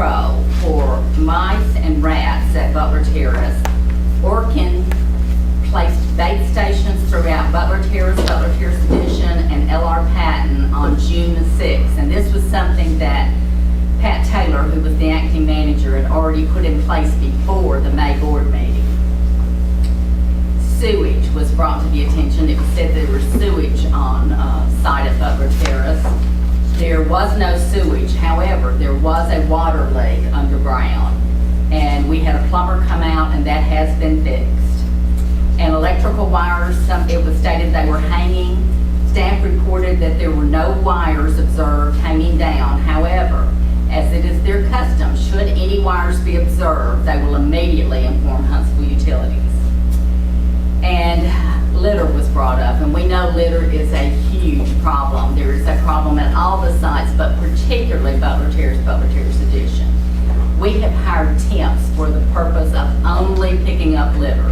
control for mice and rats at Butler Terrace, Orkin placed bait stations throughout Butler Terrace Edition, and L.R. Patton on June the 6th. And this was something that Pat Taylor, who was the acting manager, had already put in place before the May board meeting. Sewage was brought to the attention. It was said there was sewage on site at Butler Terrace. There was no sewage. However, there was a water leak underground. And we had a plumber come out, and that has been fixed. And electrical wires, it was stated they were hanging. Staff reported that there were no wires observed hanging down. However, as it is their custom, should any wires be observed, they will immediately inform Huntsville Utilities. And litter was brought up, and we know litter is a huge problem. There is a problem at all the sites, but particularly Butler Terrace Edition. We have hired temps for the purpose of only picking up litter.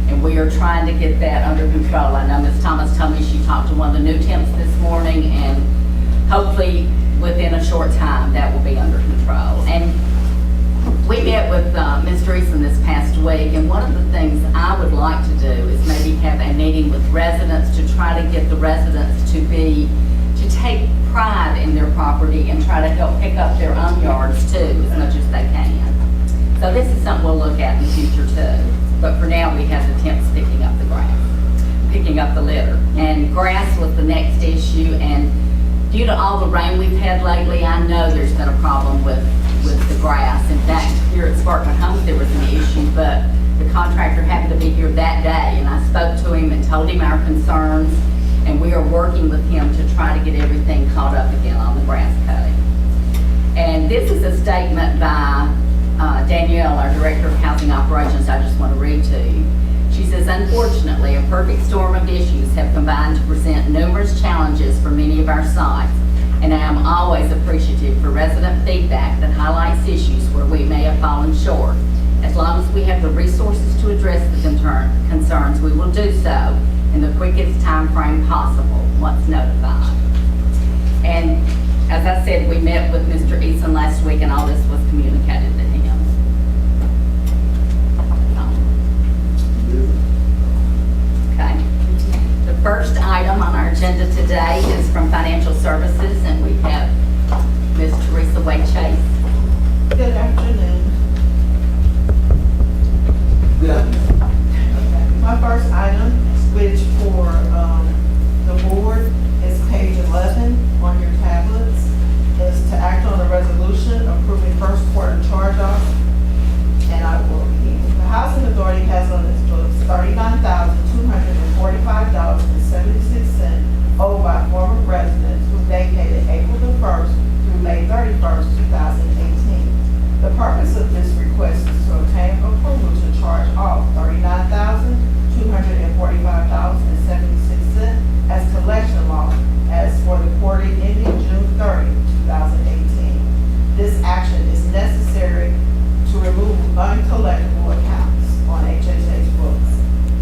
And we are trying to get that under control. I know Ms. Thomas told me she talked to one of the new temps this morning, and hopefully within a short time that will be under control. And we met with Mr. Eason this past week, and one of the things I would like to do is maybe have a meeting with residents to try to get the residents to take pride in their property and try to help pick up their own yards too, as much as they can. So this is something we'll look at in the future too. But for now, we have the temps picking up the grass, picking up the litter. And grass was the next issue, and due to all the rain we've had lately, I know there's been a problem with the grass. In fact, here at Sparkman Homes, there was an issue, but the contractor happened to be here that day, and I spoke to him and told him our concerns, and we are working with him to try to get everything caught up again on the grass cutting. And this is a statement by Danielle, our Director of Housing Operations, I just want to read to you. She says, unfortunately, a perfect storm of issues have combined to present numerous challenges for many of our sites, and I am always appreciative for resident feedback that highlights issues where we may have fallen short. As long as we have the resources to address the concerns, we will do so in the quickest time frame possible once notified. And as I said, we met with Mr. Eason last week, and all this was communicated to him. Okay. The first item on our agenda today is from Financial Services, and we have Ms. Teresa Wade Chase. Good afternoon. Good afternoon. Okay. My first item, which for the board, is page 11 on your tablets, is to act on a resolution approving first quarter charge-off. And I will begin. The Housing Authority has on its books $39,245.76 owed by former residents who vacated April the 1st through May 31st, 2018. The purpose of this request is to obtain approval to charge off $39,245.76 as collection loss as for the quarter ending June 30, 2018. This action is necessary to remove uncollectible accounts on HHA's books.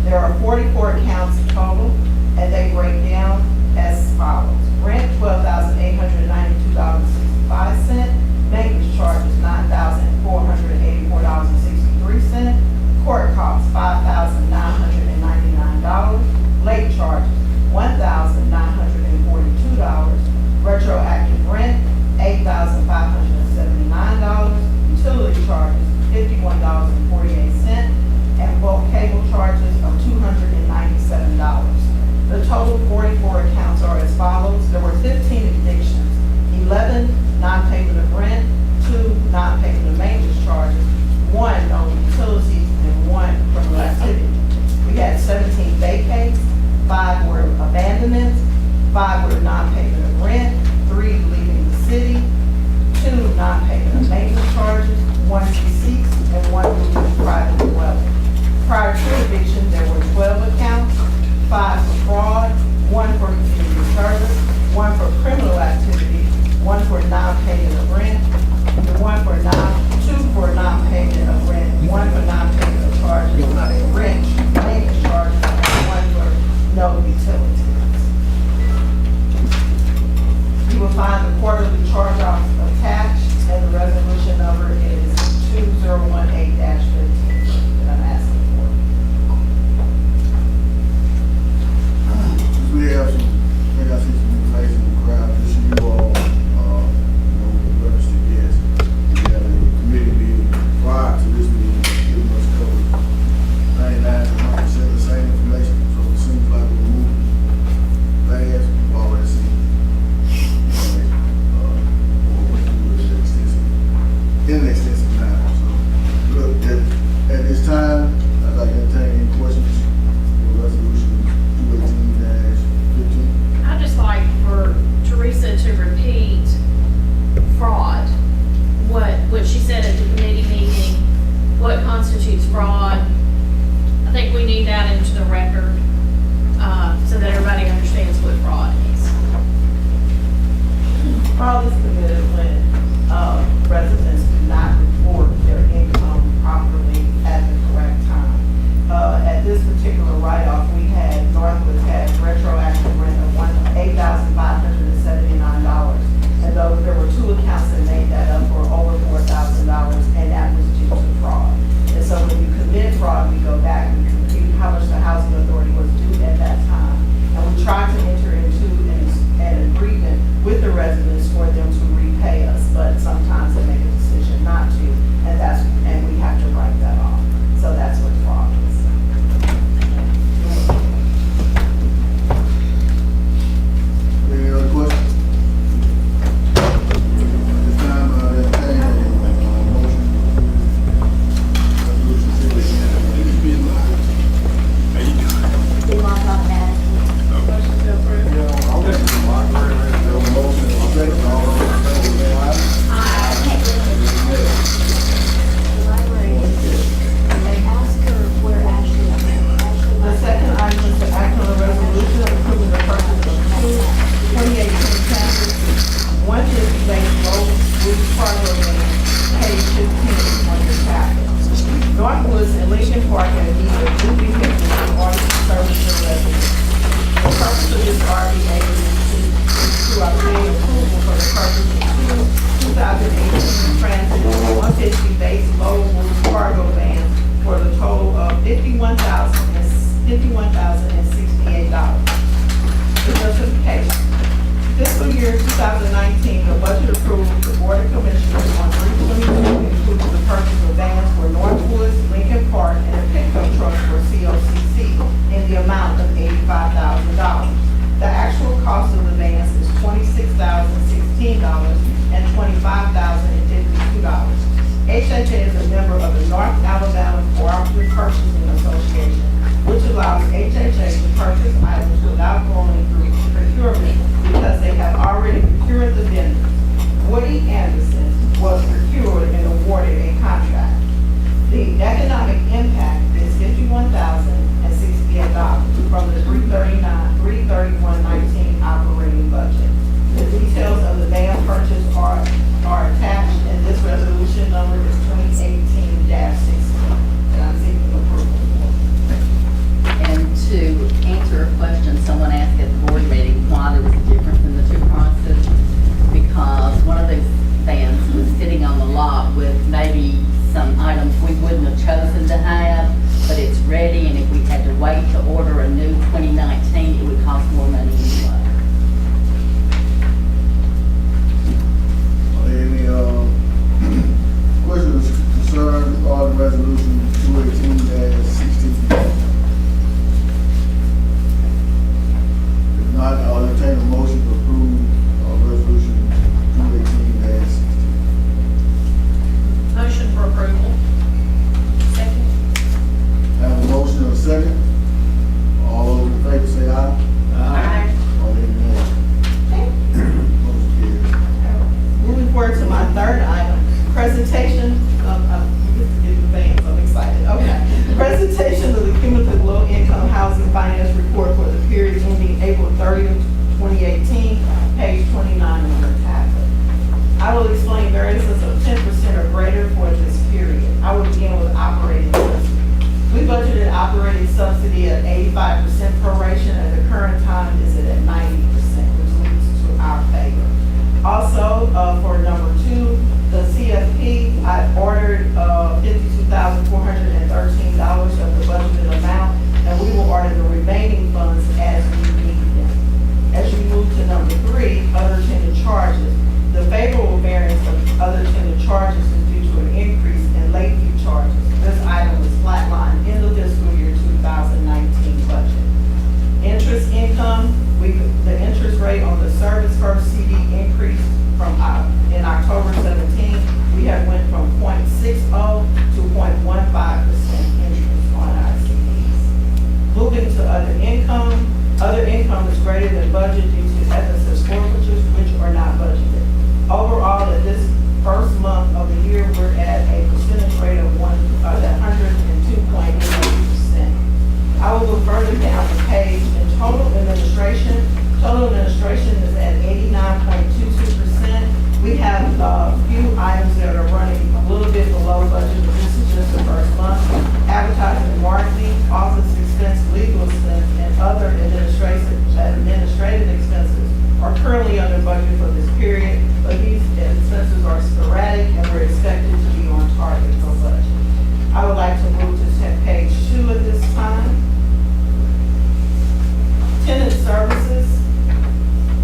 There are 44 accounts total, and they break down as follows. Rent, $12,892.65. Maintenance charges, $9,484.63. Court costs, $5,999. Late charges, $1,942. Retroactive rent, $8,579. Utility charges, $51.48, and bulk cable charges of $297. The total 44 accounts are as follows. There were 15 evictions, 11 non-payment of rent, 2 non-payment of maintenance charges, 1 no utilities, and 1 criminal activity. We had 17 vacates, 5 were abandonments, 5 were non-payment of rent, 3 leaving the city, 2 non-payment of maintenance charges, 1 deceased, and 1 moving to private dwelling. Prior to eviction, there were 12 accounts, 5 for fraud, 1 for community service, 1 for criminal activity, 1 for non-payment of rent, and 2 for non-payment of rent, 1 for non-payment of charges, rent, maintenance charges, and 1 for no utilities. You will find the quarterly charge-offs attached and the resolution number Fraud is committed when residents do not report their income properly at the correct time. At this particular write-off, we had, Northwoods had retroactive rent of $8,579. And though there were two accounts that made that up for over $4,000, and that was due to fraud. And so when you commit fraud, we go back and compute how much the housing authority was due at that time. And we try to enter into an agreement with the residents for them to repay us, but sometimes they make a decision not to, and we have to write that off. So that's what fraud is. Any other questions? This time, entertain a motion. Resolution 16. Do you want to talk about it? Motion to approve. There was a motion and a second. All those in favor say aye. The library, they ask her where Ashley is. The second item is to act on a resolution approving the purchase of two 2018 Tampers 150-based low-roof cargo vans, page 15 on your packet. Northwoods and Lincoln Park have needed new vehicles in order to service their residents. The purpose of this RVA is to obtain approval for the purchase of two 2018 Transit 150-based low-roof cargo vans for the total of $51,068. The justification. Fiscal year 2019, the budget approved the Board of Commissioners on 3/22 included the purchase of vans for Northwoods, Lincoln Park, and a pickup truck for COCC in the amount of $85,000. The actual cost of the vans is $26,016 and $25,052. HHA is a member of the North Alabama Cooperative Purchasing Association, which allows HHA to purchase items without going through procurement because they have already procured the vendors. Woody Anderson was procured and awarded a contract. The economic impact is $51,068 from the 3/31/19 operating budget. The details of the van purchase are attached, and this resolution number is 2018-16, and I'm seeking approval And to answer a question someone asked at the board meeting, why there was a difference in the two prices, because one of those vans was sitting on the lot with maybe some items we wouldn't have chosen to have, but it's ready, and if we had to wait to order a new 2019, it would cost more money anyway. Are there any questions concerning on resolution 218-16? If not, I'll entertain a motion to approve resolution 218-16. Motion for approval. Second. Have a motion and a second. All those in favor say aye. Aye. All they nay. Motion carries. Moving forward to my third item, presentation of, get the vans, I'm excited, okay. Presentation of the cumulative low-income housing finance report for the period ending April 30th, 2018, page 29 of your tablet. I will explain variances of 10% or greater for this period. I will begin with operating subsidy. We budgeted operating subsidy at 85% proration, and the current time is at 90%, which leads to our favor. Also, for number 2, the CFP, I ordered $52,413 of the budgeted amount, and we will order the remaining funds as we need them. As you move to number 3, other tenant charges. The favorable variance of other tenant charges is due to an increase in late fee charges. This item was flatlined in the fiscal year 2019 budget. Interest income, the interest rate on the Service First CD increased from in October 17. We have went from 0.60 few items that are running a little bit below budget, but this is just the first month. Advertising and marketing, office expense, legal expense, and other administrative expenses are currently under budget for this period, but these expenses are sporadic and we're expected to be on target for budget. I would like to move to page 2 at this time. Tenant services.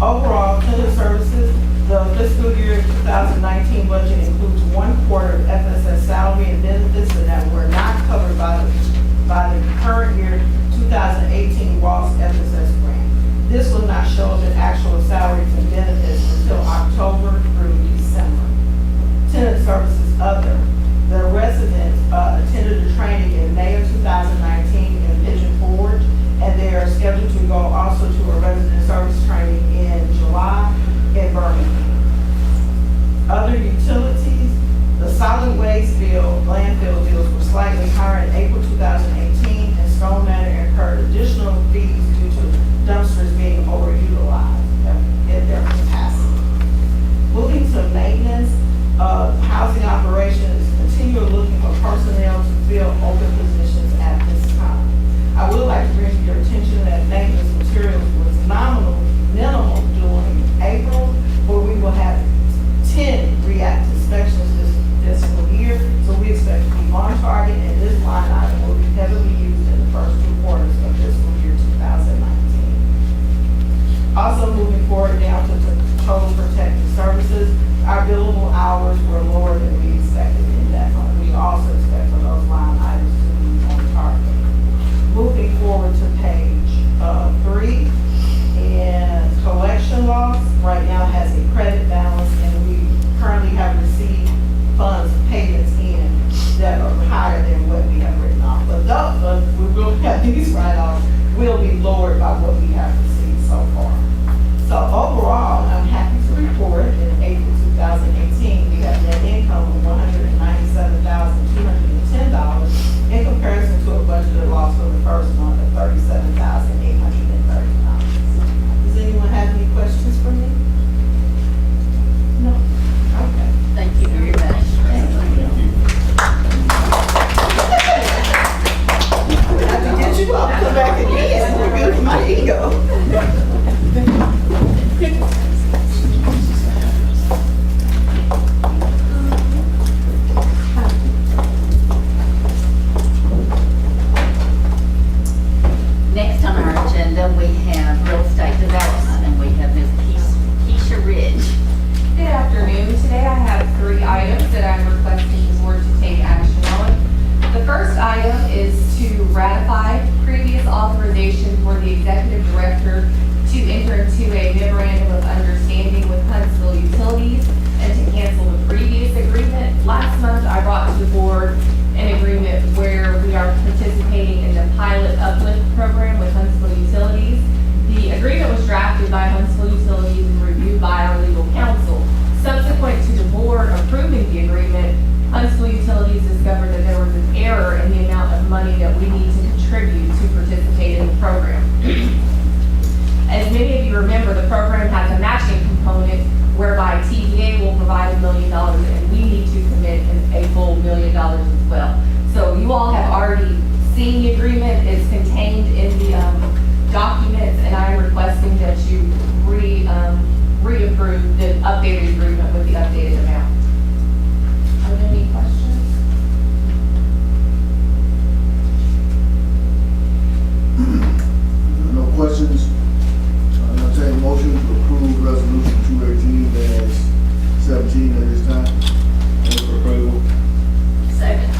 Overall, tenant services, the fiscal year 2019 budget includes 1 quarter of FSS salary and benefits that were not covered by the current year 2018 Ross FSS grant. This will not show up in actual salaries and benefits until October through December. Tenant services other. The residents attended a training in May of 2019 in Pigeon Forge, and they are scheduled to go also to a resident service training in July in Birmingham. Other utilities, the solid waste bill, landfill bills were slightly higher in April 2018, and Stone Manor incurred additional fees due to dumpsters being overutilized in their capacity. Moving to maintenance, housing operations continue looking for personnel to fill open positions at this time. I would like to bring to your attention that maintenance materials was minimal during April, where we will have 10 reactive inspections this fiscal year. So we expect to be on target, and this line item will be heavily used in the first 2 quarters of fiscal year 2019. Also moving forward down to total protective services, our billable hours were lower than we expected in that fund. We also expect for those line items to be on target. Moving forward to page 3, and collection loss right now has a credit balance, and we currently have received funds payments in that are higher than what we have written off. But those, we will have these write-offs will be lowered by what we have received so far. So overall, I'm happy to report in April 2018, we have net income of $197,210 in comparison to a budgeted loss for the first month of $37,830. Does anyone have any questions for me? No? Okay. Thank you very much. I have to get you up, come back again, we're good for my ego. Next on our agenda, we have real estate development, and we have Ms. Keisha Ridge. Good afternoon. Today I have 3 items that I'm requesting the board to take action on. The first item is to ratify previous authorization for the executive director to enter into a memorandum of understanding with Huntsville Utilities and to cancel the previous agreement. Last month, I brought to the board an agreement where we are participating in the pilot uplift program with Huntsville Utilities. The agreement was drafted by Huntsville Utilities and reviewed by our legal counsel. Subsequent to the board approving the agreement, Huntsville Utilities discovered that there was an error in the amount of money that we need to contribute to participate in the program. As many of you remember, the program has a matching component whereby TVA will provide $1 million and we need to commit a full $1 million as well. So you all have already seen the agreement. It's contained in the documents, and I'm requesting that you reapprove the updated agreement with the updated amount. Are there any questions? No questions? I'll entertain a motion to approve resolution 218-17 at this time. Move for approval. Second. I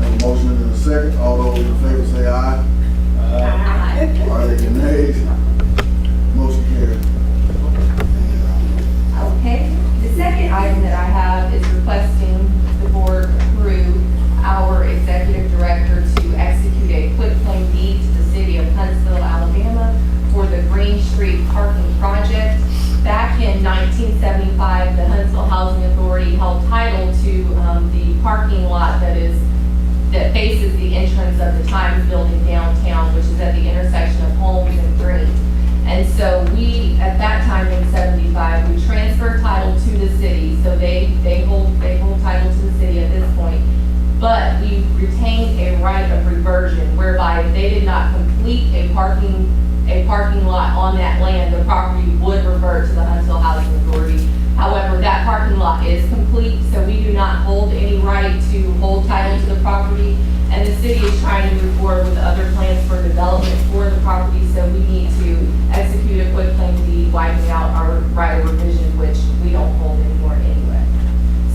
have a motion and a second. All those in favor say aye. Aye. Are there any nays? Motion carried. Okay. The second item that I have is requesting the board approve our executive director to execute a quitclaim deed to the city of Huntsville, Alabama for the Green Street parking project. Back in 1975, the Huntsville Housing Authority held title to the parking lot that faces the entrance of the Times Building downtown, which is at the intersection of Holmes and Green. And so we, at that time in 75, we transferred title to the city so complete a parking lot on that land, the property would revert to the Huntsville Housing Authority. However, that parking lot is complete, so we do not hold any right to hold title to the property. And the city is trying to move forward with other plans for development for the property, so we need to execute a quick claim deed, wiping out our right of revision, which we don't hold anymore anyway.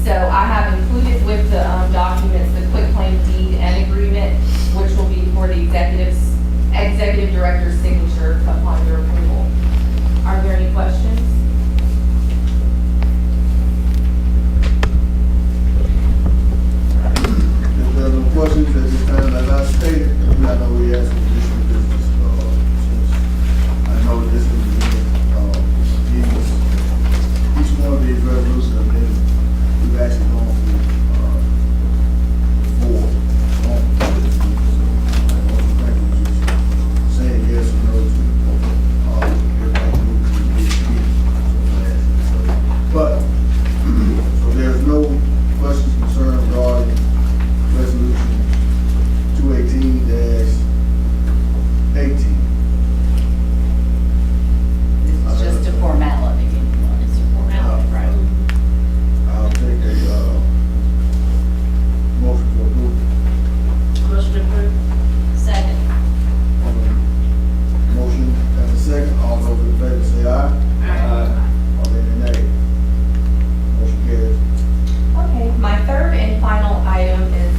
So I have included with the documents, the quick claim deed and agreement, which will be for the executive director's signature upon your approval. Are there any questions? If there are no questions at this time, as I stated, I know we had some additional business, since I know this is, each one of these resolutions have been, we've actually gone through, four. So I want to thank you just saying yes or no to, everybody moving to this meeting. But, so there's no questions, concerns regarding resolution 218-18. This is just a formality. It's a formality, right? I'll take a, motion to approve. Motion approved. Second. Motion and a second, all those in favor say aye. All any nay? Motion carries. Okay, my third and final item is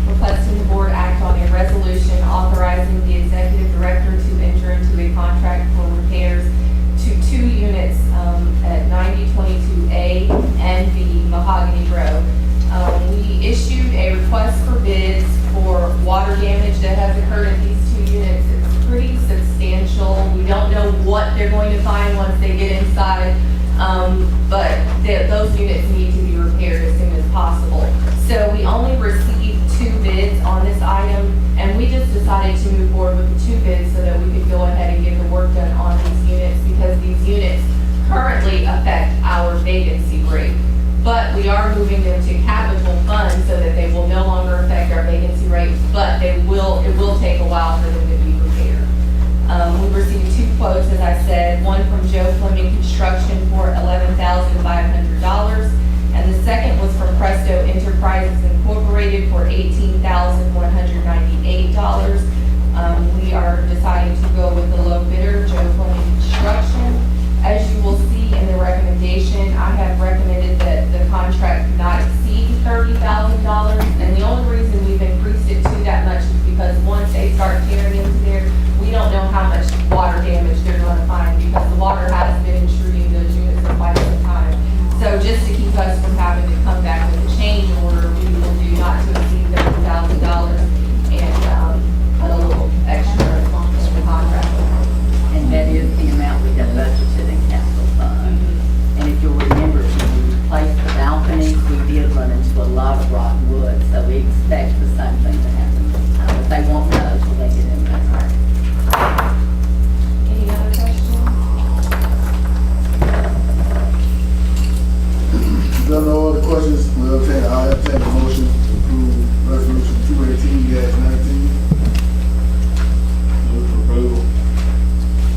requesting the board act on a resolution authorizing the executive director to enter into a contract for repairs to 2 units at 9022A and B Mahogany Road. We issued a request for bids for water damage that has occurred in these 2 units. It's pretty substantial. We don't know what they're going to find once they get inside, but those units need to be repaired as soon as possible. So we only received 2 bids on this item, and we just decided to move forward with the 2 bids so that we could go ahead and get the work done on these units, because these units currently affect our vacancy rate. But we are moving them to capital funds so that they will no longer affect our vacancy rate, but it will take a while for them to be repaired. We received 2 quotes, as I said, one from Joe Fleming Construction for $11,500, and the second was from Presto Enterprises Incorporated for $18,198. We are deciding to go with the low bidder, Joe Fleming Construction. As you will see in the recommendation, I have recommended that the contract not exceed $30,000, and the only reason we've increased it to that much is because once they start tearing into there, we don't know how much water damage they're going to find, because the water has been intruding those units for quite some time. So just to keep us from having to come back with a change order, we will do not to exceed $30,000 and put a little extra in the contract. And that is the amount we have budgeted in capital fund. And if you'll remember, when we replaced the balconies, we did run into a lot of rotten wood, so we expect the same thing to happen this time. But they won't know until they get in there. Any other questions? If there are no other questions, I'll entertain a motion to approve resolution 218-19. Move for approval.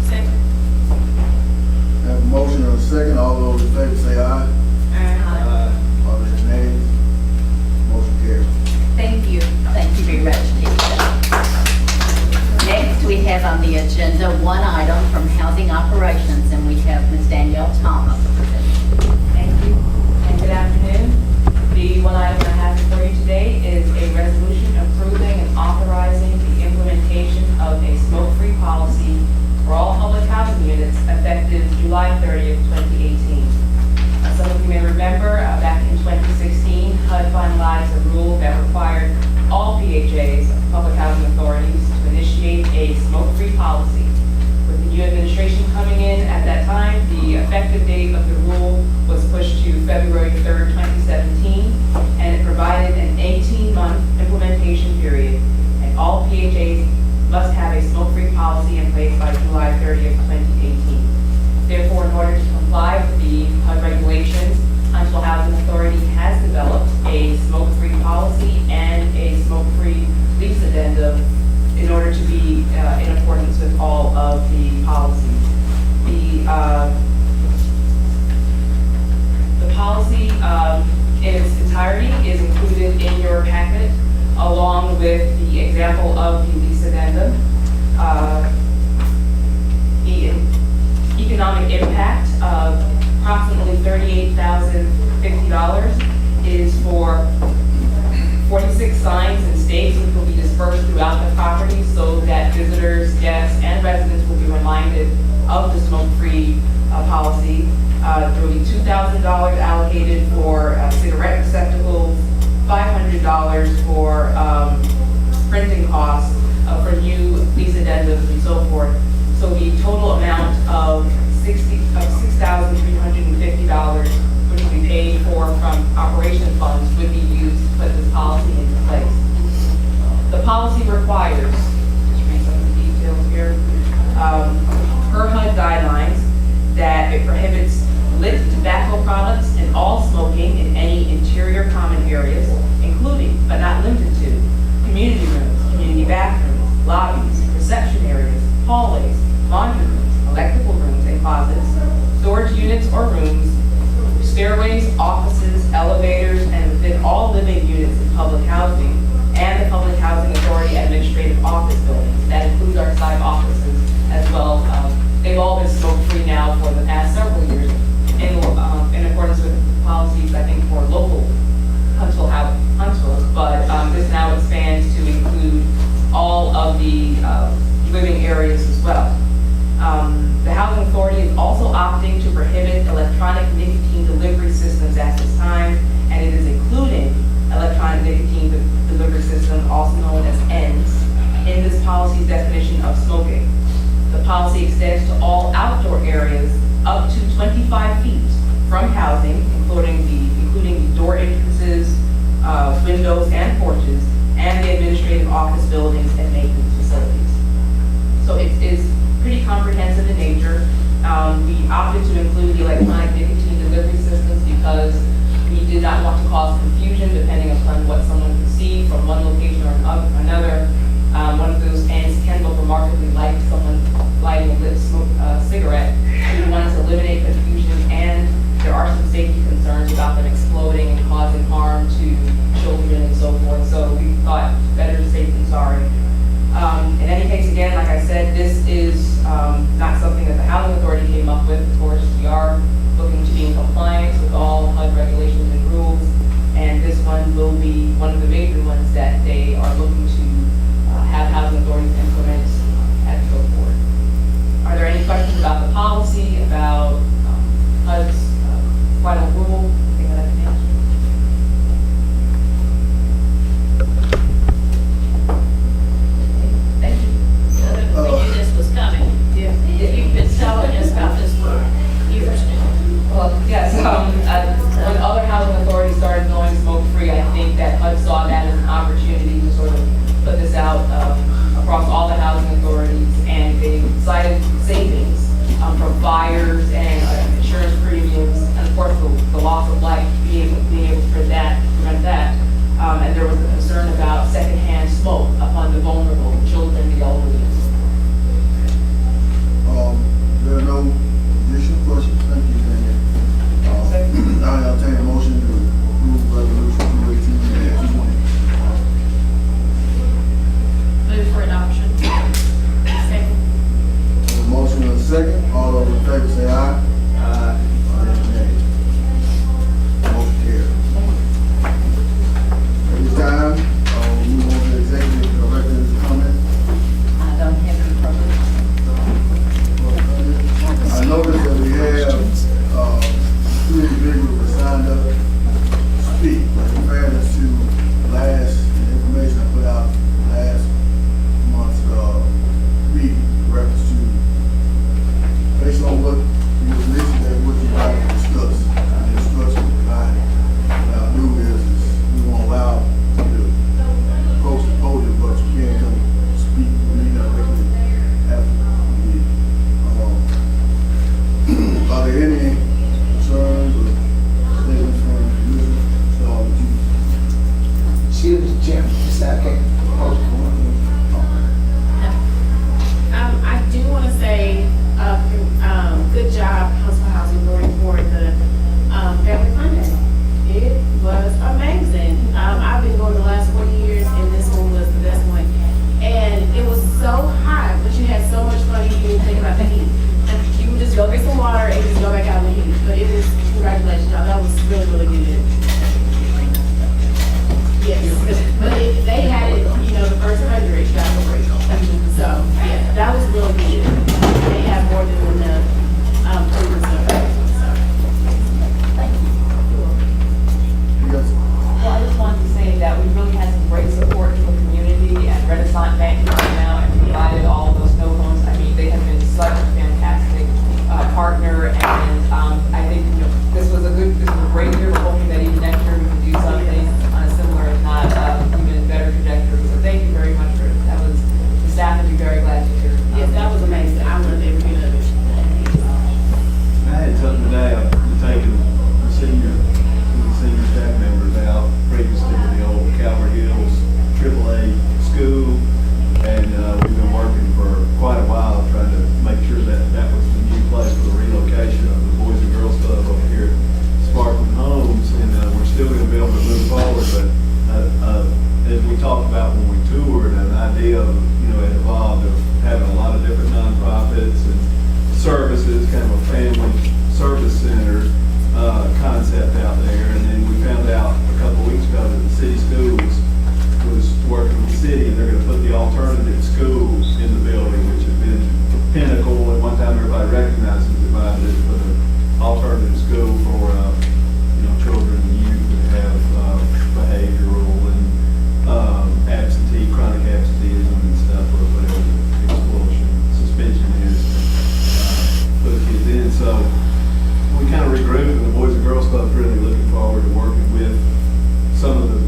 Second. Have a motion and a second, all those in favor say aye. All those nays? Motion carries. Thank you. Thank you very much, Keisha. Next, we have on the agenda one item from Housing Operations, and we have Ms. Danielle Thomas presenting. Thank you, and good afternoon. The one item I have for you today is a resolution approving and authorizing the implementation of a smoke-free policy for all public housing units effective July 30th, 2018. Some of you may remember, back in 2016, HUD finalized a rule that required all PHAs, public housing authorities, to initiate a smoke-free policy. With the new administration coming in at that time, the effective date of the rule was pushed to February 3rd, 2017, and it provided an 18-month implementation period, and all PHAs must have a smoke-free policy in place by July 30th, 2018. Therefore, in order to comply with the HUD regulations, Huntsville Housing Authority has developed a smoke-free policy and a smoke-free lease addendum in order to be $2,050 is for 46 signs and stakes which will be dispersed throughout the property so that visitors, guests, and residents will be reminded of the smoke-free policy. There will be $2,000 allocated for cigarette receptacles, $500 for printing costs for new lease addendums and so forth. So the total amount of $6,350, which will be paid for from operation funds, would be used to put this policy into place. The policy requires, just read some of the details here, per HUD guidelines, that it prohibits lit tobacco products and all smoking in any interior common areas, including, but not limited to, community rooms, community bathrooms, lobbies, reception areas, hallways, laundry rooms, electrical rooms and closets, storage units or rooms, stairways, offices, elevators, and within all living units in public housing and the Public Housing Authority Administrative Office buildings. That includes our site offices as well. They've all been smoke-free now for the past several years in accordance with policies, I think, for local Huntsville, but this now expands to include all of the living areas as well. The Housing Authority is also opting to prohibit electronic nicotine delivery systems at this time, and it is including electronic nicotine delivery system, also known as ENDS, in this policy's definition of smoking. The policy extends to all outdoor areas up to 25 feet from housing, including the door entrances, windows and porches, and the administrative office buildings and maintenance facilities. So it is pretty comprehensive in nature. We opted to include the electronic nicotine delivery systems because we did not want to cause confusion depending upon what someone could see from one location or another. One of those ends can look remarkably like someone lighting a lit cigarette. We wanted to eliminate confusion, and there are some safety concerns about them exploding and causing harm to children and so forth. So we thought better safe than sorry. In any case, again, like I said, this is not something that the Housing Authority came up with. Of course, we are looking to be in compliance with all HUD regulations and rules, and this one will be one of the major ones that they are looking to have Housing Authorities implement as we go forward. Are there any questions about the policy, about HUD's final rule, anything that I can answer? Thank you. We knew this was coming. You've been telling us about this for years now. Well, yes, when other housing authorities started going smoke-free, I think that HUD saw that as an opportunity Girls Club's really looking forward to working with some of the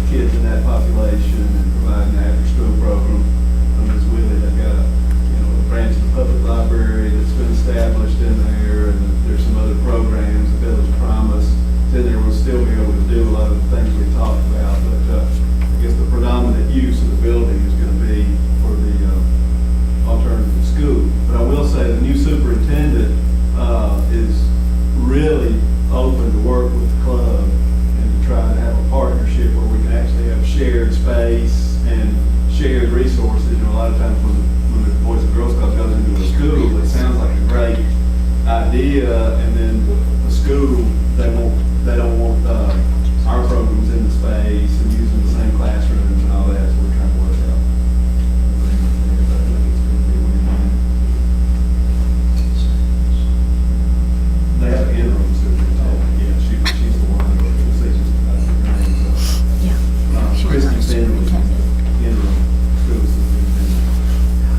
kids in that population and providing an after-school program. Ms. Willie, they've got a branch of the public library that's been established in there, and there's some other programs, the Village Promise. Then there will still be able to do a lot of the things we talked about, but I guess the predominant use of the building is going to be for the alternative school. But I will say the new superintendent is really open to work with the club and to try to have a partnership where we can actually have shared space and shared resources. A lot of times when the Boys and Girls Club goes into a school, it sounds like a great idea, and then the school, they don't want our programs in the space and using the same classrooms and all that, so we're trying to work out agreement there, but I think it's going to be a win-win. They have an interim superintendent, yeah, she's the one who decisions about the name, so. Yeah. Christy Finn was interim school superintendent,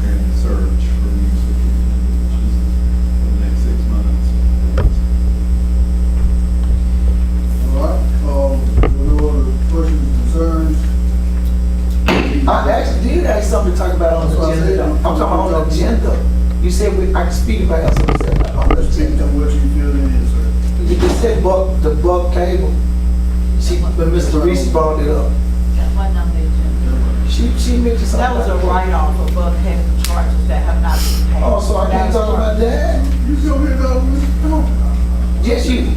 and the search for new superintendent, she's for the next 6 months. All right, no other questions, concerns? I actually did ask something to talk about on the That's what I agenda. said. I'm talking about on the agenda. You said I can speak about something on the Speak to agenda. what you feel it is, sir. You just said the buck cable. When Mr. Reese brought it up, That wasn't on the agenda. she mentioned something. That was a about- write-off of above cable charges that have not been paid. Oh, so I can't talk about that? You go ahead, come on. Yes, you.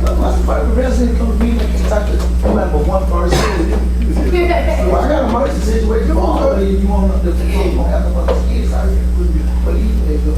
What's the resident come to me and can talk to, remember one person? Well, I got a emergency situation, but if you want to, the people gonna have to put the kids out here. But either they go.